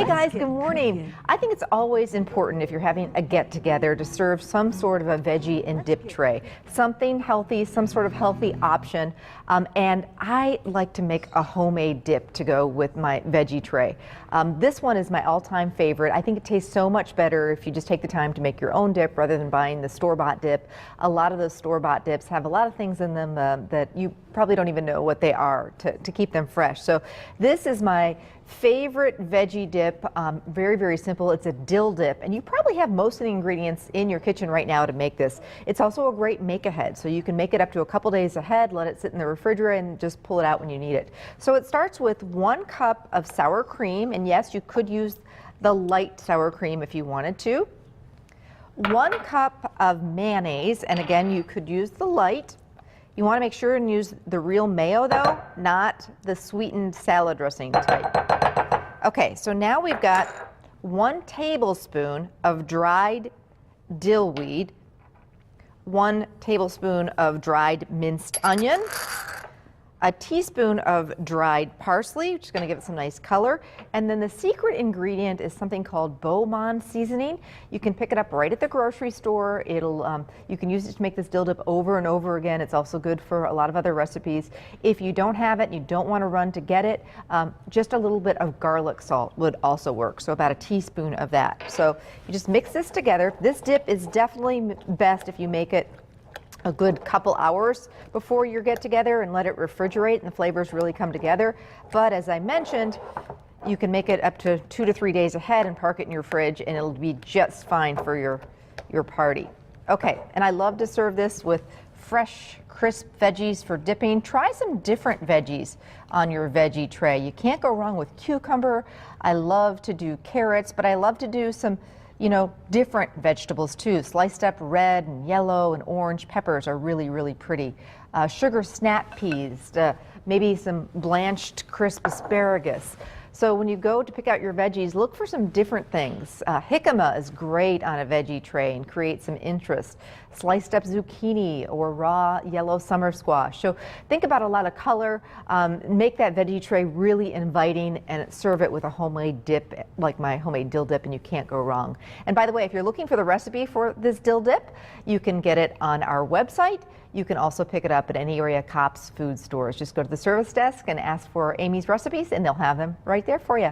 Hey guys, good morning. I think it's always important if you're having a get-together to serve some sort of a veggie and dip tray. Something healthy, some sort of healthy option. And I like to make a homemade dip to go with my veggie tray. This one is my all-time favorite. I think it tastes so much better if you just take the time to make your own dip rather than buying the store-bought dip. A lot of those store-bought dips have a lot of things in them that you probably don't even know what they are to keep them fresh. So this is my favorite veggie dip. Very, very simple. It's a dill dip, and you probably have most of the ingredients in your kitchen right now to make this. It's also a great make ahead, so you can make it up to a couple days ahead, let it sit in the refrigerator, and just pull it out when you need it. So it starts with 1 cup of sour cream, and yes, you could use the light sour cream if you wanted to. 1 cup of mayonnaise, and again, you could use the light. You want to make sure and use the real mayo though, not the sweetened salad dressing type. Okay, so now we've got 1 tablespoon of dried dill weed, 1 tablespoon of dried minced onion, a teaspoon of dried parsley, which is going to give it some nice color. And then the secret ingredient is something called Beaumont seasoning. You can pick it up right at the grocery store. You can use it to make this dill dip over and over again. It's also good for a lot of other recipes. If you don't have it and you don't want to run to get it, just a little bit of garlic salt would also work. So about a teaspoon of that. So you just mix this together. This dip is definitely best if you make it a good couple hours before your get together and let it refrigerate and the flavors really come together. But as I mentioned, you can make it up to 2 to 3 days ahead and park it in your fridge, and it'll be just fine for your party. Okay, and I love to serve this with fresh, crisp veggies for dipping. Try some different veggies on your veggie tray. You can't go wrong with cucumber. I love to do carrots, but I love to do some different vegetables too. Sliced up red and yellow and orange peppers are really, really pretty. Sugar snap peas, maybe some blanched crisp asparagus. So when you go to pick out your veggies, look for some different things. Jicama is great on a veggie tray and create some interest. Sliced up zucchini or raw yellow summer squash. So think about a lot of color. Make that veggie tray really inviting and serve it with a homemade dip like my homemade dill dip, and you can't go wrong. And by the way, if you're looking for the recipe for this dill dip, you can get it on our website. You can also pick it up at any area Kopp's food stores. Just go to the service desk and ask for Amy's recipes, and they'll have them right there for you.